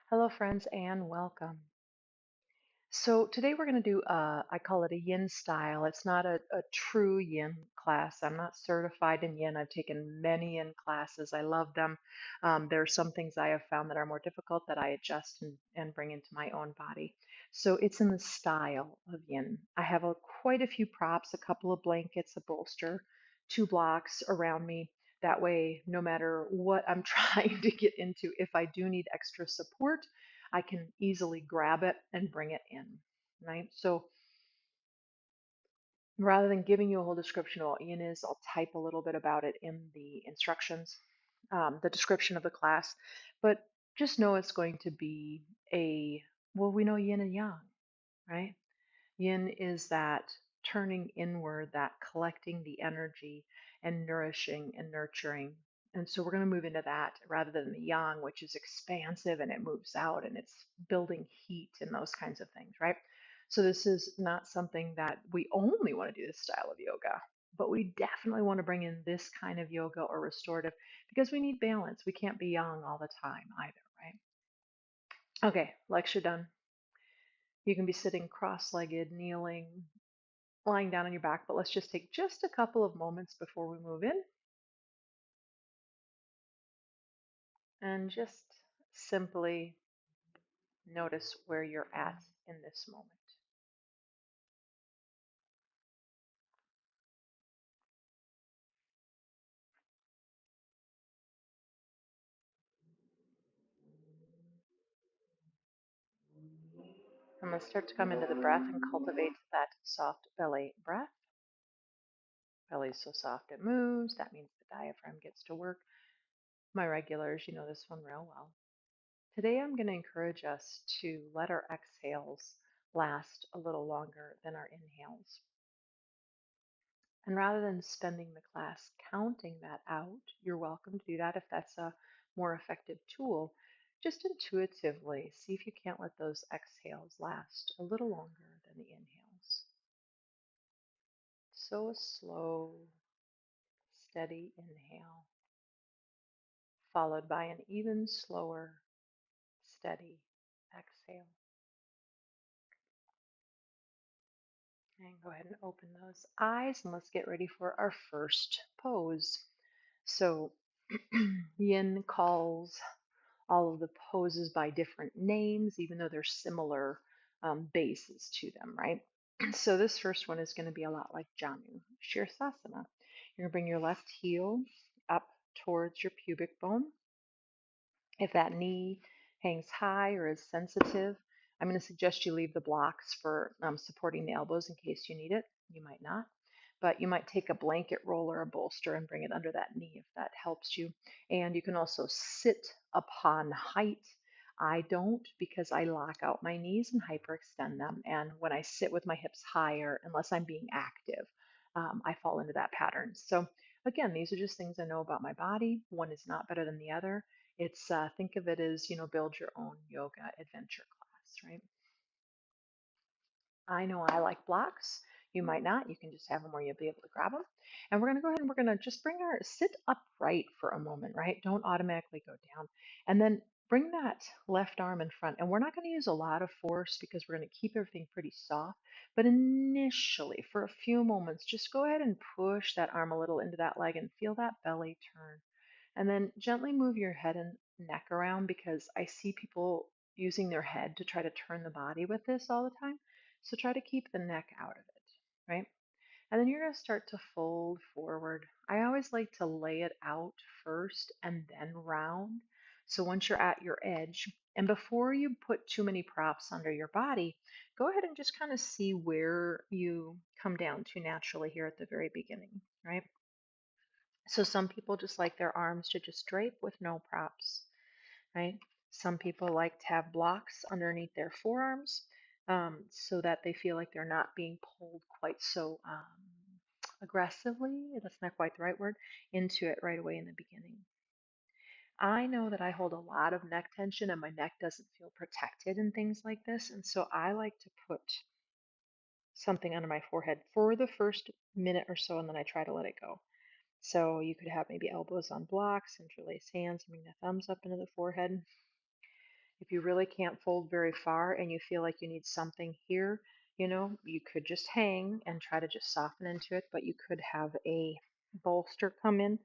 Hello, friends, and welcome. So, today we're going to do, I call it a yin style. It's not a true yin class. I'm not certified in yin. I've taken many yin classes. I love them. There are some things I have found that are more difficult that I adjust and bring into my own body. So, it's in the style of yin. I have quite a few props, a couple of blankets, a bolster, two blocks around me. That way, no matter what I'm trying to get into, if I do need extra support, I can easily grab it and bring it in, right? So rather than giving you a whole description of what yin is, I'll type a little bit about it in the instructions, the description of the class. But just know it's going to be well, we know yin and yang, right? Yin is that turning inward, that collecting the energy and nourishing and nurturing. And so we're going to move into that rather than the yang, which is expansive and it moves out and it's building heat and those kinds of things, right? So this is not something that we only want to do this style of yoga, but we definitely want to bring in this kind of yoga or restorative because we need balance. We can't be yang all the time either, right? Okay, lecture done. You can be sitting cross-legged, kneeling, lying down on your back, but let's just take just a couple of moments before we move in and just simply notice where you're at in this moment. And let's start to come into the breath and cultivate that soft belly breath. Belly is so soft it moves. That means the diaphragm gets to work. My regulars, you know this one real well. Today I'm going to encourage us to let our exhales last a little longer than our inhales. And rather than spending the class counting that out, you're welcome to do that if that's a more effective tool. Just intuitively see if you can't let those exhales last a little longer than the inhales. So a slow, steady inhale, followed by an even slower, steady exhale. And go ahead and open those eyes and let's get ready for our first pose. So Yin calls all of the poses by different names, even though they're similar bases to them, right? So this first one is going to be a lot like Janu, Shirsasana. You're going to bring your left heel up towards your pubic bone. If that knee hangs high or is sensitive, I'm going to suggest you leave the blocks for supporting the elbows in case you need it. You might not, but you might take a blanket roll or a bolster and bring it under that knee if that helps you. And you can also sit upon height. I don't because I lock out my knees and hyperextend them. And when I sit with my hips higher, unless I'm being active, I fall into that pattern. So again, these are just things I know about my body. One is not better than the other. It's think of it as, build your own yoga adventure class, right? I know I like blocks. You might not. You can just have them where you'll be able to grab them. And we're going to go ahead and we're going to just sit upright for a moment, right? Don't automatically go down. And then bring that left arm in front. And we're not going to use a lot of force because we're going to keep everything pretty soft. But initially, for a few moments, just go ahead and push that arm a little into that leg and feel that belly turn. And then gently move your head and neck around because I see people using their head to try to turn the body with this all the time. So try to keep the neck out of it, right? And then you're going to start to fold forward. I always like to lay it out first and then round. So once you're at your edge, and before you put too many props under your body, go ahead and just kind of see where you come down to naturally here at the very beginning, right? So some people just like their arms to just drape with no props, right? Some people like to have blocks underneath their forearms so that they feel like they're not being pulled quite so aggressively, that's not quite the right word, into it right away in the beginning. I know that I hold a lot of neck tension and my neck doesn't feel protected and things like this. And so I like to put something under my forehead for the first minute or so and then I try to let it go. So you could have maybe elbows on blocks, interlace hands, bring the thumbs up into the forehead. If you really can't fold very far and you feel like you need something here, you could just hang and try to just soften into it, but you could have a bolster come in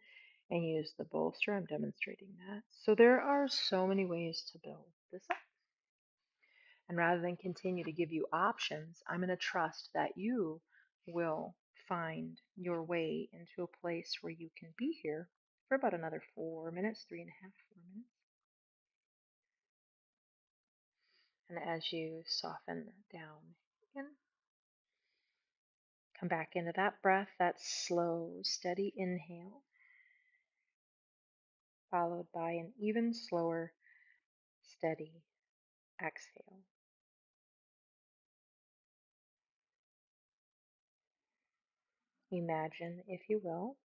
and use the bolster. I'm demonstrating that. So there are so many ways to build this up. And rather than continue to give you options, I'm going to trust that you will find your way into a place where you can be here for about another 4 minutes, 3.5, 4 minutes. And as you soften down again, come back into that breath, that slow, steady inhale, followed by an even slower, steady exhale. Imagine, if you will,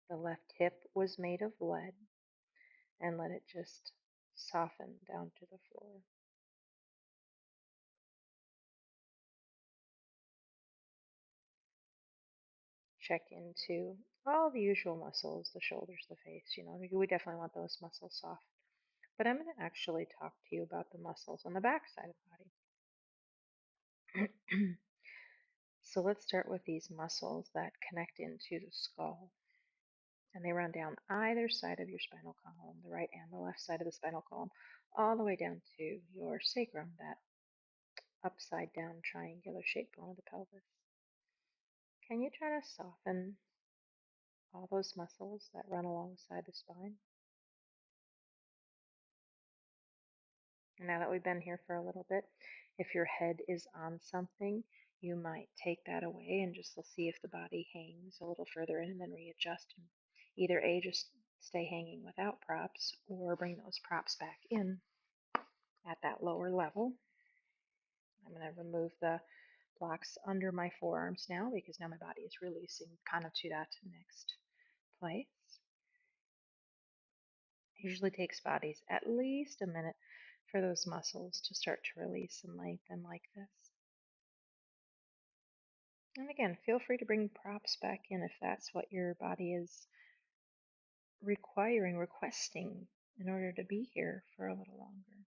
the left hip was made of lead and let it just soften down to the floor. Check into all the usual muscles, the shoulders, the face. We definitely want those muscles soft. But I'm going to actually talk to you about the muscles on the back side of the body. So let's start with these muscles that connect into the skull. And they run down either side of your spinal column, the right and the left side of the spinal column, all the way down to your sacrum, that upside down triangular shaped bone of the pelvis. Can you try to soften all those muscles that run alongside the spine? And now that we've been here for a little bit, if your head is on something, you might take that away and just see if the body hangs a little further in and then readjust. And either A, just stay hanging without props, or bring those props back in at that lower level. I'm going to remove the blocks under my forearms now because now my body is releasing kind of to that next place. It usually takes bodies at least a minute for those muscles to start to release and lengthen like this. And again, feel free to bring props back in if that's what your body is requesting in order to be here for a little longer.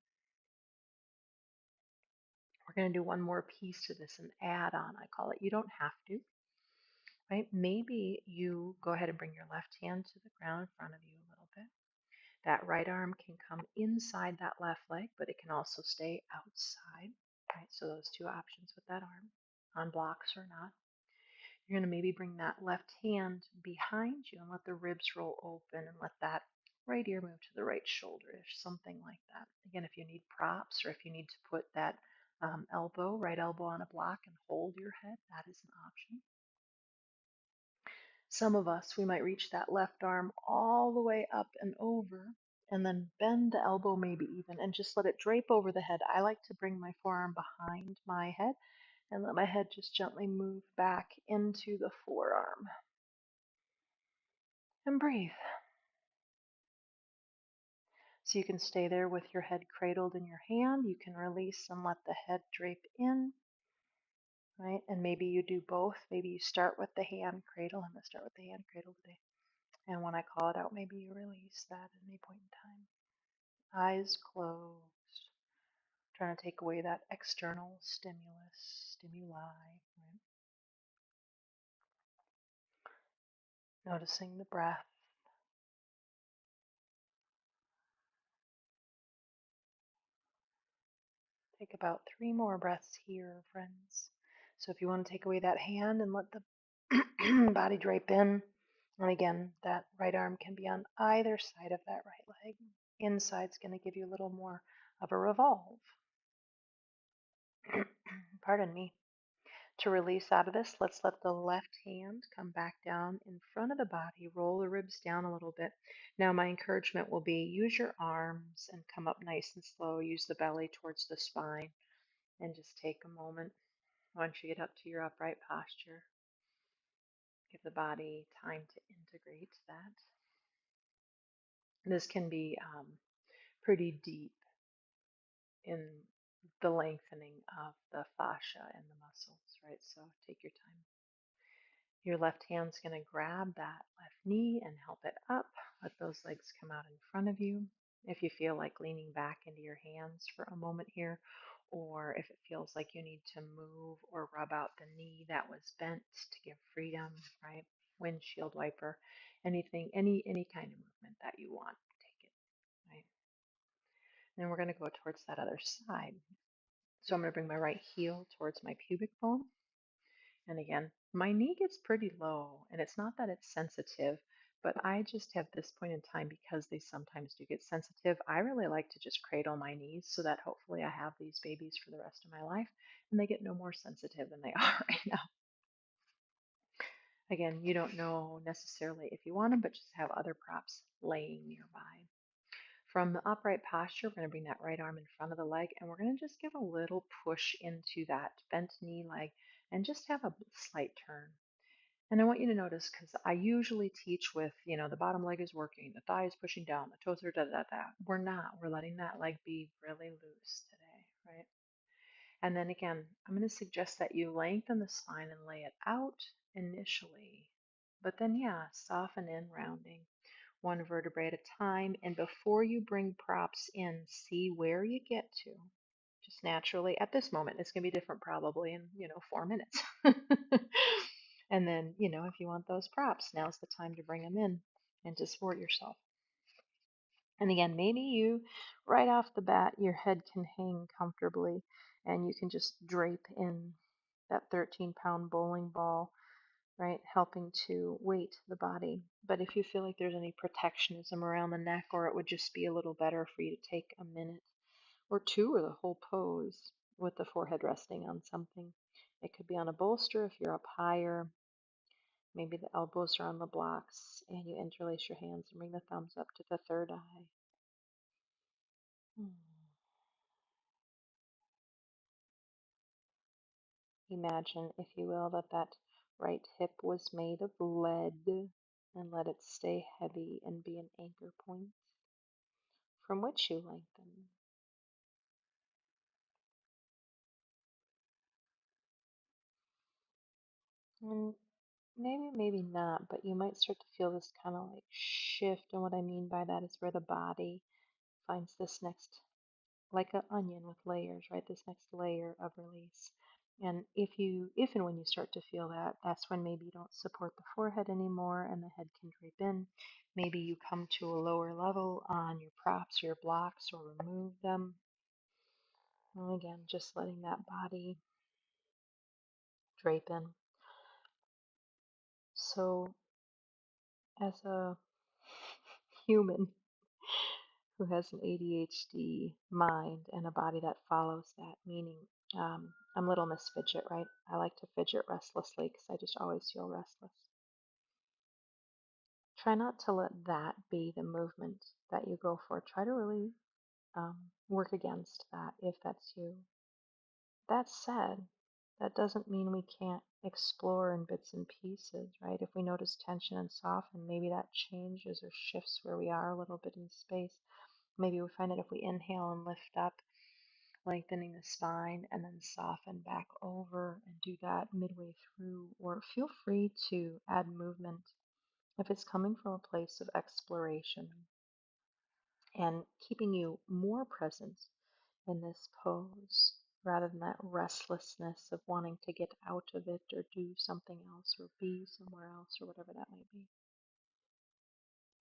We're going to do one more piece to this, an add on, I call it. You don't have to, right? Maybe you go ahead and bring your left hand to the ground in front of you a little bit. That right arm can come inside that left leg, but it can also stay outside, right? So those two options with that arm, on blocks or not. You're going to maybe bring that left hand behind you and let the ribs roll open and let that right ear move to the right shoulder, something like that. Again, if you need props or if you need to put that right elbow on a block and hold your head, that is an option. Some of us, we might reach that left arm all the way up and over and then bend the elbow maybe even and just let it drape over the head. I like to bring my forearm behind my head and let my head just gently move back into the forearm. And breathe. So you can stay there with your head cradled in your hand. You can release and let the head drape in, right? And maybe you do both. Maybe you start with the hand cradle. I'm going to start with the hand cradle today. And when I call it out, maybe you release that at any point in time. Eyes closed. Trying to take away that external stimuli, right? Noticing the breath. Take about 3 more breaths here, friends. So if you want to take away that hand and let the body drape in, and again, that right arm can be on either side of that right leg. Inside's going to give you a little more of a revolve. Pardon me. To release out of this, let's let the left hand come back down in front of the body, roll the ribs down a little bit. Now my encouragement will be use your arms and come up nice and slow. Use the belly towards the spine and just take a moment once you get up to your upright posture. Give the body time to integrate that. This can be pretty deep in the lengthening of the fascia and the muscles, right? So take your time. Your left hand's going to grab that left knee and help it up. Let those legs come out in front of you. if you feel like leaning back into your hands for a moment here, or if it feels like you need to move or rub out the knee that was bent to give freedom, right? Windshield wiper, anything, any kind of movement that you want, take it, right? Then we're going to go towards that other side. So I'm going to bring my right heel towards my pubic bone. And again, my knee gets pretty low, and it's not that it's sensitive, but I just have this point in time because they sometimes do get sensitive. I really like to just cradle my knees so that hopefully I have these babies for the rest of my life and they get no more sensitive than they are right now. Again, you don't know necessarily if you want them, but just have other props laying nearby. From the upright posture, we're going to bring that right arm in front of the leg and we're going to just give a little push into that bent knee leg and just have a slight turn. And I want you to notice because I usually teach with, the bottom leg is working, the thigh is pushing down, the toes are da da da. We're not. We're letting that leg be really loose today, right? And then again, I'm going to suggest that you lengthen the spine and lay it out initially. But then, yeah, soften in, rounding one vertebrae at a time. And before you bring props in, see where you get to. Just naturally, at this moment, it's going to be different probably in, 4 minutes. And then, if you want those props, now's the time to bring them in and to support yourself. And again, maybe you, right off the bat, your head can hang comfortably and you can just drape in that 13-pound bowling ball, right, helping to weight the body. But if you feel like there's any protectionism around the neck, or it would just be a little better for you to take a minute or two or the whole pose with the forehead resting on something. It could be on a bolster if you're up higher. Maybe the elbows are on the blocks and you interlace your hands and bring the thumbs up to the third eye. Hmm. Imagine, if you will, that that right hip was made of lead and let it stay heavy and be an anchor point from which you lengthen. And maybe not, but you might start to feel this kind of like shift. And what I mean by that is where the body finds this next, like an onion with layers, right? This next layer of release. And if and when you start to feel that, that's when maybe you don't support the forehead anymore and the head can drape in. Maybe you come to a lower level on your props, your blocks, or remove them. And again, just letting that body drape in. So, as a human who has an ADHD mind and a body that follows that, meaning I'm Little Miss Fidget, right? I like to fidget restlessly because I just always feel restless. Try not to let that be the movement that you go for. Try to really work against that if that's you. That said, that doesn't mean we can't explore in bits and pieces, right? If we notice tension and soften, maybe that changes or shifts where we are a little bit in space. Maybe we find that if we inhale and lift up, lengthening the spine, and then soften back over and do that midway through, or feel free to add movement if it's coming from a place of exploration and keeping you more present in this pose rather than that restlessness of wanting to get out of it or do something else or be somewhere else or whatever that might be.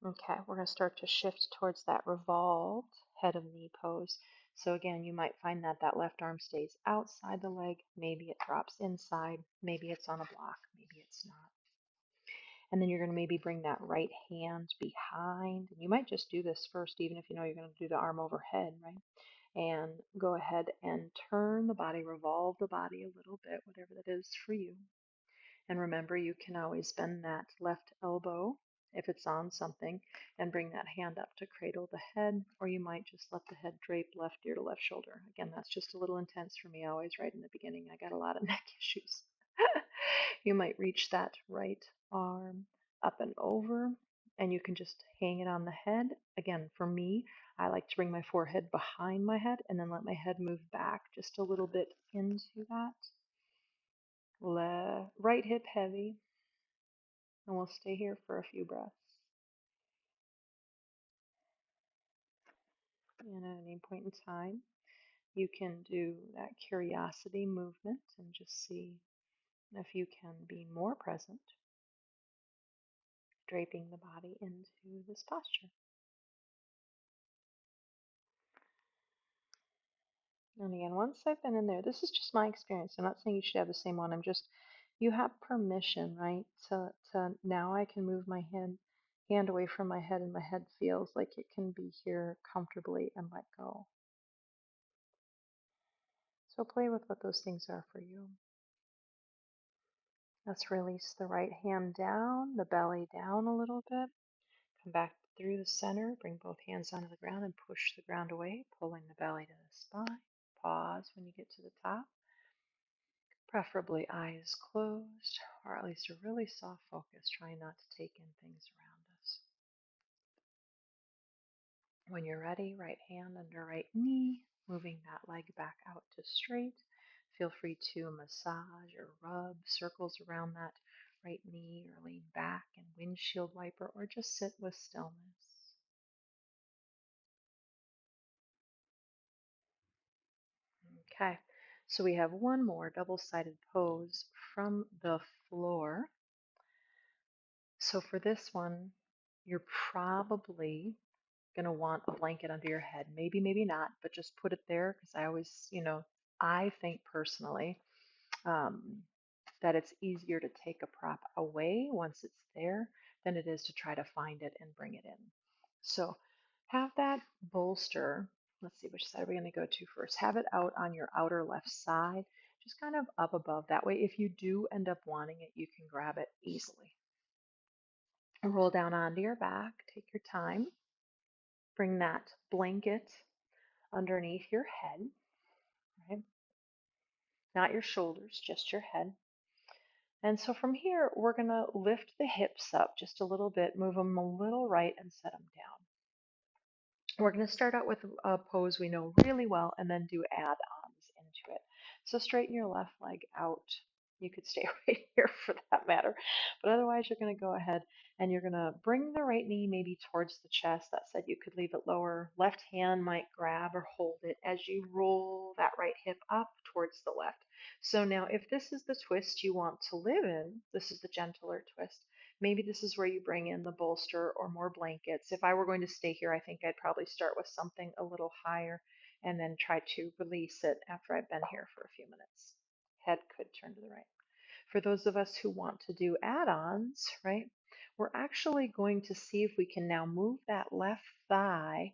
Okay, we're going to start to shift towards that revolved head of knee pose. So again, you might find that that left arm stays outside the leg. Maybe it drops inside. Maybe it's on a block. Maybe it's not. And then you're going to maybe bring that right hand behind. You might just do this first, even if you know you're going to do the arm overhead, right? And go ahead and turn the body, revolve the body a little bit, whatever that is for you. And remember, you can always bend that left elbow if it's on something and bring that hand up to cradle the head, or you might just let the head drape left ear to left shoulder. Again, that's just a little intense for me always right in the beginning. I got a lot of neck issues. You might reach that right arm up and over, and you can just hang it on the head. Again, for me, I like to bring my forehead behind my head and then let my head move back just a little bit into that. Right hip heavy, and we'll stay here for a few breaths. And at any point in time, you can do that curiosity movement and just see if you can be more present, draping the body into this posture. And again, once I've been in there, this is just my experience. I'm not saying you should have the same one. I'm just, you have permission, right? To now I can move my hand away from my head, and my head feels like it can be here comfortably and let go. So play with what those things are for you. Let's release the right hand down, the belly down a little bit. Come back through the center, bring both hands onto the ground and push the ground away, pulling the belly to the spine. Pause when you get to the top. Preferably eyes closed, or at least a really soft focus, trying not to take in things around us. When you're ready, right hand under right knee, moving that leg back out to straight. Feel free to massage or rub circles around that right knee, or lean back and windshield wiper, or just sit with stillness. Okay, so we have one more double-sided pose from the floor. So for this one, you're probably going to want a blanket under your head. Maybe, maybe not, but just put it there, because I always, I think personally um, that it's easier to take a prop away once it's there than it is to try to find it and bring it in. So have that bolster. Let's see, which side are we going to go to first? Have it out on your outer left side, just kind of up above. That way, if you do end up wanting it, you can grab it easily. Roll down onto your back, take your time. Bring that blanket underneath your head, right? Not your shoulders, just your head. And so from here, we're going to lift the hips up just a little bit, move them a little right, and set them down. We're going to start out with a pose we know really well and then do add-ons into it. So straighten your left leg out. You could stay right here for that matter. But otherwise, you're going to go ahead and you're going to bring the right knee maybe towards the chest. That said, you could leave it lower. Left hand might grab or hold it as you roll that right hip up towards the left. So now if this is the twist you want to live in, this is the gentler twist. Maybe this is where you bring in the bolster or more blankets. If I were going to stay here, I think I'd probably start with something a little higher and then try to release it after I've been here for a few minutes. Head could turn to the right. For those of us who want to do add-ons, right, we're actually going to see if we can now move that left thigh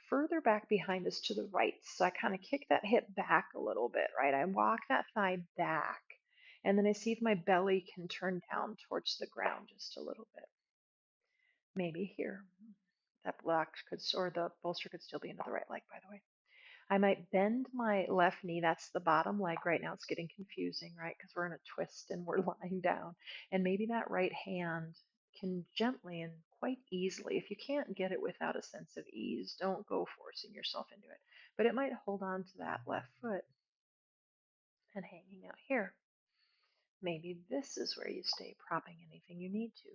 further back behind us to the right. So I kind of kick that hip back a little bit, right? I walk that thigh back. And then I see if my belly can turn down towards the ground just a little bit. Maybe here. That block could, or the bolster could still be into the right leg, by the way. I might bend my left knee. That's the bottom leg right now. It's getting confusing, right? Because we're in a twist and we're lying down. And maybe that right hand can gently and quite easily, if you can't get it without a sense of ease, don't go forcing yourself into it. But it might hold on to that left foot and hanging out here. Maybe this is where you stay propping anything you need to.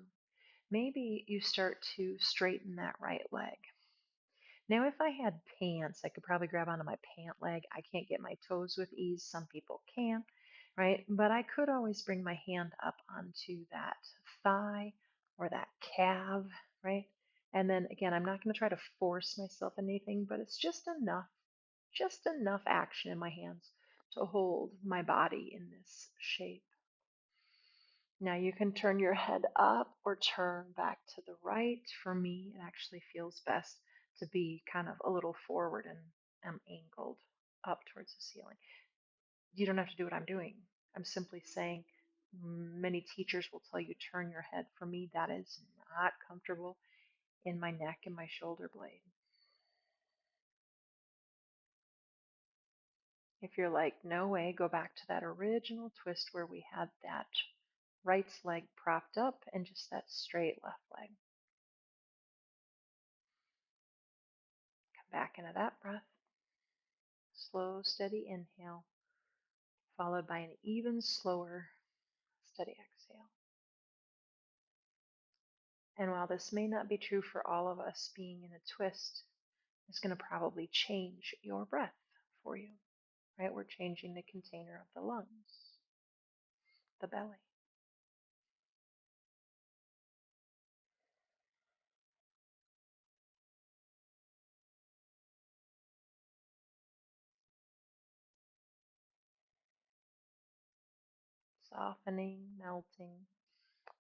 Maybe you start to straighten that right leg. Now, if I had pants, I could probably grab onto my pant leg. I can't get my toes with ease. Some people can, right? But I could always bring my hand up onto that thigh or that calf, right? And then again, I'm not going to try to force myself in anything, but it's just enough action in my hands to hold my body in this shape. Now you can turn your head up or turn back to the right. For me, it actually feels best to be kind of a little forward and I'm angled up towards the ceiling. You don't have to do what I'm doing. I'm simply saying many teachers will tell you turn your head. For me, that is not comfortable in my neck and my shoulder blade. If you're like, no way, go back to that original twist where we had that right leg propped up and just that straight left leg. Come back into that breath. Slow, steady inhale, followed by an even slower, steady exhale. And while this may not be true for all of us being in a twist, is going to probably change your breath for you, right? We're changing the container of the lungs, the belly. Softening, melting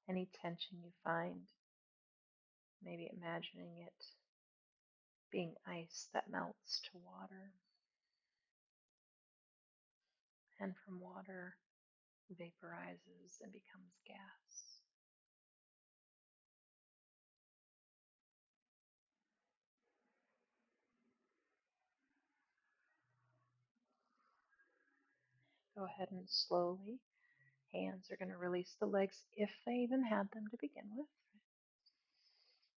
any tension you find, maybe imagining it being ice that melts to water, and from water vaporizes and becomes gas. Go ahead and slowly, hands are going to release the legs if they even had them to begin with.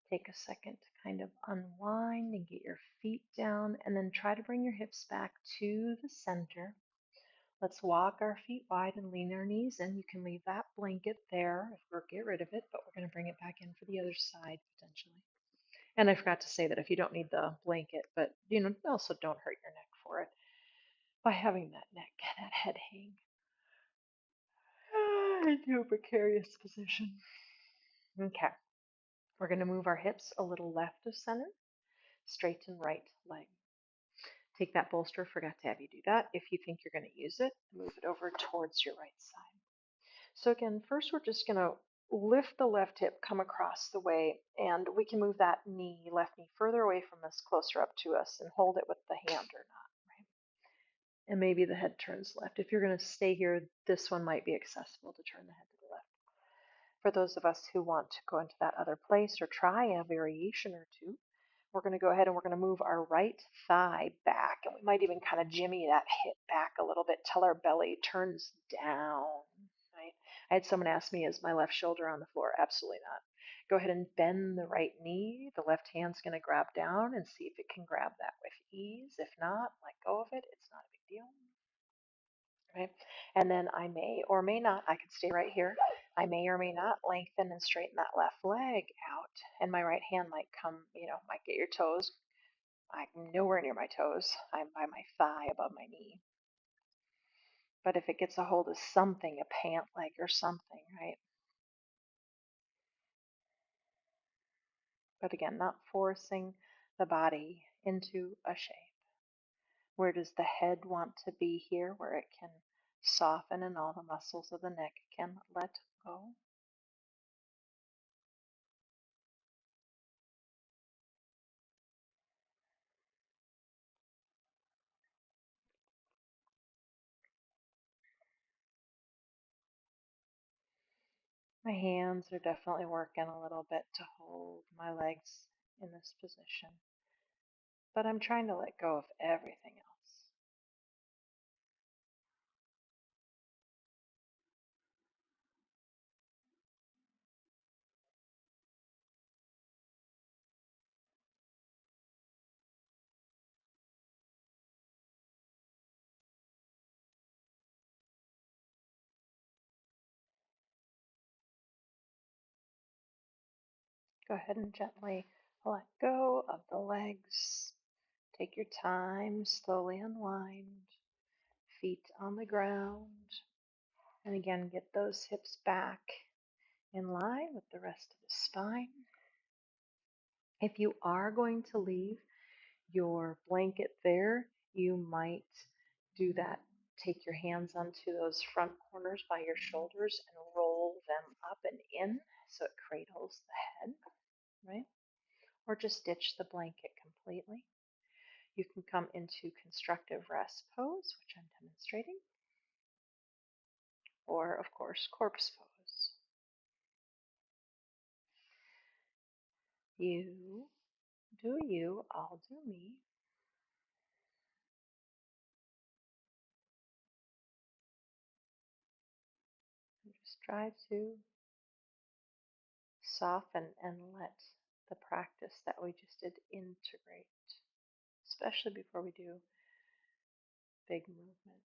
Take a second to kind of unwind and get your feet down, and then try to bring your hips back to the center. Let's walk our feet wide and lean our knees in. You can leave that blanket there or get rid of it, but we're going to bring it back in for the other side potentially. And I forgot to say that if you don't need the blanket, but also don't hurt your neck for it by having that head hang into a precarious position. Okay, we're going to move our hips a little left of center, straighten right leg. Take that bolster, forgot to have you do that. If you think you're going to use it, move it over towards your right side. So again, first we're just going to lift the left hip, come across the way, and we can move that left knee further away from us, closer up to us, and hold it with the hand or not, right? And maybe the head turns left. If you're going to stay here, this one might be accessible to turn the head to the left. For those of us who want to go into that other place or try a variation or two, we're going to go ahead and we're going to move our right thigh back. And we might even kind of jimmy that hip back a little bit till our belly turns down. Right? I had someone ask me, is my left shoulder on the floor? Absolutely not. Go ahead and bend the right knee. The left hand's going to grab down and see if it can grab that with ease. If not, let go of it. It's not a big deal. Right? And then I may or may not, I could stay right here. I may or may not lengthen and straighten that left leg out. And my right hand might come, might get your toes. I'm nowhere near my toes. I'm by my thigh above my knee. But if it gets a hold of something, a pant leg or something, right? But again, not forcing the body into a shape. Where does the head want to be here, where it can soften and all the muscles of the neck can let go? My hands are definitely working a little bit to hold my legs in this position, but I'm trying to let go of everything else. Go ahead and gently let go of the legs. Take your time, slowly unwind, feet on the ground, and again get those hips back in line with the rest of the spine. If you are going to leave your blanket there, you might do that. Take your hands onto those front corners by your shoulders and roll them up and in so it cradles the head, right? Or just ditch the blanket completely. You can come into constructive rest pose, which I'm demonstrating, or of course, corpse pose. You do you, I'll do me. And just try to soften and let the practice that we just did integrate, especially before we do big movement.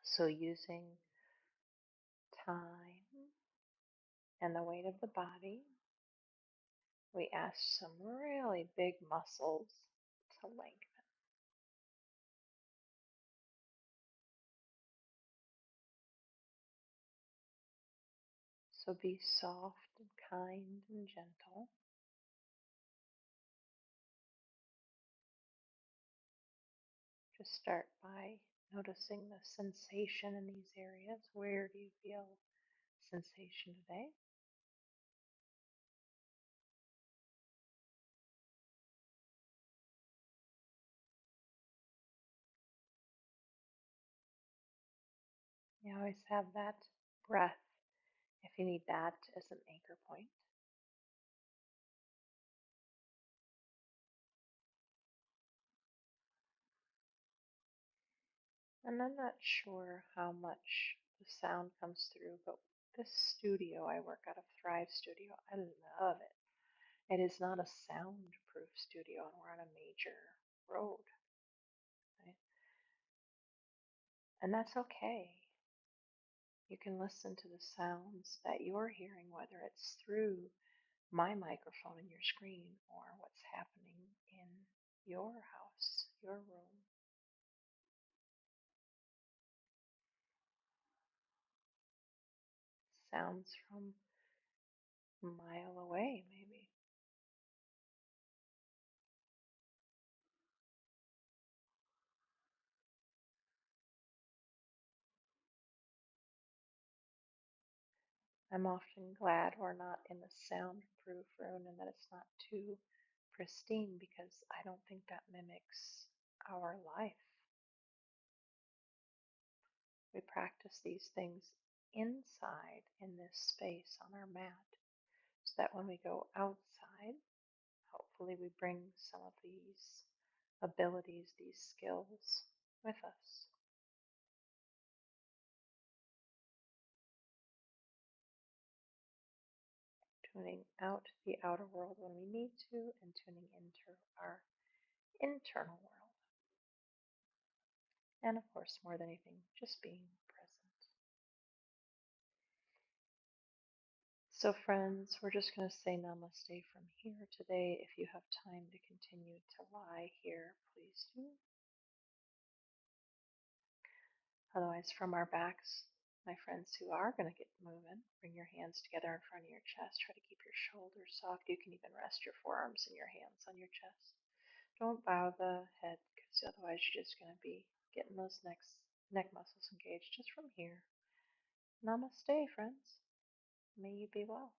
So using time and the weight of the body, we ask some really big muscles to lengthen. So be soft and kind and gentle. Just start by noticing the sensation in these areas. Where do you feel sensation today? You always have that breath if you need that as an anchor point. And I'm not sure how much the sound comes through, but this studio, I work out of Thrive Studio, I love it. It is not a soundproof studio, and we're on a major road, right? And that's okay. You can listen to the sounds that you're hearing, whether it's through my microphone in your screen or what's happening in your house, your room. Sounds from a mile away, maybe. I'm often glad we're not in a soundproof room and that it's not too pristine because I don't think that mimics our life. We practice these things inside in this space on our mat so that when we go outside, hopefully we bring some of these abilities, these skills with us. Tuning out the outer world when we need to and tuning into our internal world. And of course, more than anything, just being present. So, friends, we're just going to say namaste from here today. If you have time to continue to lie here, please do. Otherwise, from our backs, my friends who are going to get moving, bring your hands together in front of your chest. Try to keep your shoulders soft. You can even rest your forearms and your hands on your chest. Don't bow the head because otherwise you're just going to be getting those neck muscles engaged just from here. Namaste, friends. May you be well.